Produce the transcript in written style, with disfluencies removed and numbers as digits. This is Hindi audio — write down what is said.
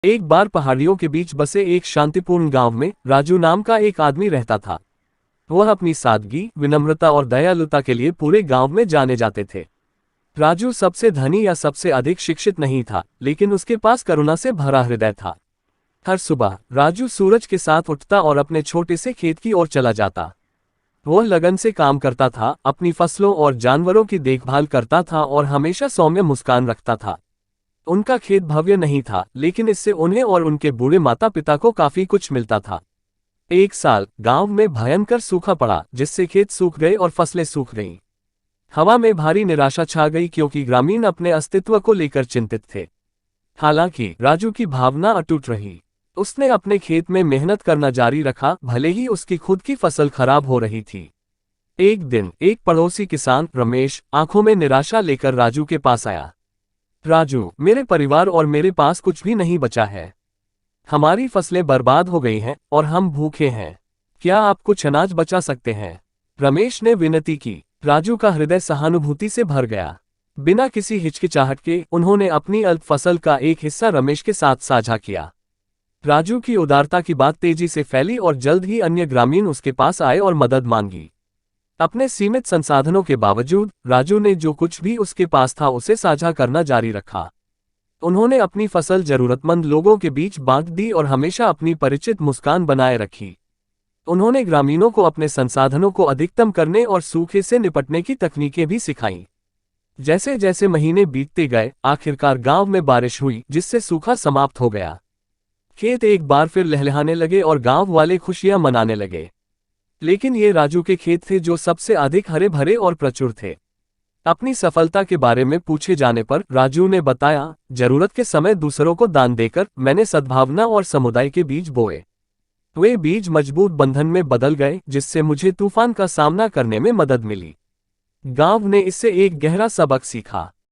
एक बार पहाड़ियों के बीच बसे एक शांतिपूर्ण गांव में राजू नाम का एक आदमी रहता था। वह अपनी सादगी, विनम्रता और दयालुता के लिए पूरे गांव में जाने जाते थे। राजू सबसे धनी या सबसे अधिक शिक्षित नहीं था, लेकिन उसके पास करुणा से भरा हृदय था। हर सुबह राजू सूरज के साथ उठता और अपने छोटे से खेत की ओर चला जाता। वह लगन से काम करता था, अपनी फसलों और जानवरों की देखभाल करता था और हमेशा सौम्य मुस्कान रखता था। उनका खेत भव्य नहीं था, लेकिन इससे उन्हें और उनके बूढ़े माता पिता को काफी कुछ मिलता था। एक साल गांव में भयंकर सूखा पड़ा, जिससे खेत सूख गए और फसलें सूख गईं। हवा में भारी निराशा छा गई, क्योंकि ग्रामीण अपने अस्तित्व को लेकर चिंतित थे। हालांकि राजू की भावना अटूट रही। उसने अपने खेत में मेहनत करना जारी रखा, भले ही उसकी खुद की फसल खराब हो रही थी। एक दिन एक पड़ोसी किसान रमेश आंखों में निराशा लेकर राजू के पास आया। राजू, मेरे परिवार और मेरे पास कुछ भी नहीं बचा है। हमारी फसलें बर्बाद हो गई हैं और हम भूखे हैं। क्या आप कुछ अनाज बचा सकते हैं? रमेश ने विनती की। राजू का हृदय सहानुभूति से भर गया। बिना किसी हिचकिचाहट के उन्होंने अपनी अल्प फसल का एक हिस्सा रमेश के साथ साझा किया। राजू की उदारता की बात तेजी से फैली और जल्द ही अन्य ग्रामीण उसके पास आए और मदद मांगी। अपने सीमित संसाधनों के बावजूद राजू ने जो कुछ भी उसके पास था उसे साझा करना जारी रखा। उन्होंने अपनी फसल जरूरतमंद लोगों के बीच बांट दी और हमेशा अपनी परिचित मुस्कान बनाए रखी। उन्होंने ग्रामीणों को अपने संसाधनों को अधिकतम करने और सूखे से निपटने की तकनीकें भी सिखाईं। जैसे जैसे महीने बीतते गए, आखिरकार गांव में बारिश हुई, जिससे सूखा समाप्त हो गया। खेत एक बार फिर लहलहाने लगे और गांव वाले खुशियां मनाने लगे। लेकिन ये राजू के खेत थे जो सबसे अधिक हरे भरे और प्रचुर थे। अपनी सफलता के बारे में पूछे जाने पर राजू ने बताया, जरूरत के समय दूसरों को दान देकर मैंने सद्भावना और समुदाय के बीज बोए। वे बीज मजबूत बंधन में बदल गए, जिससे मुझे तूफान का सामना करने में मदद मिली। गांव ने इससे एक गहरा सबक सीखा।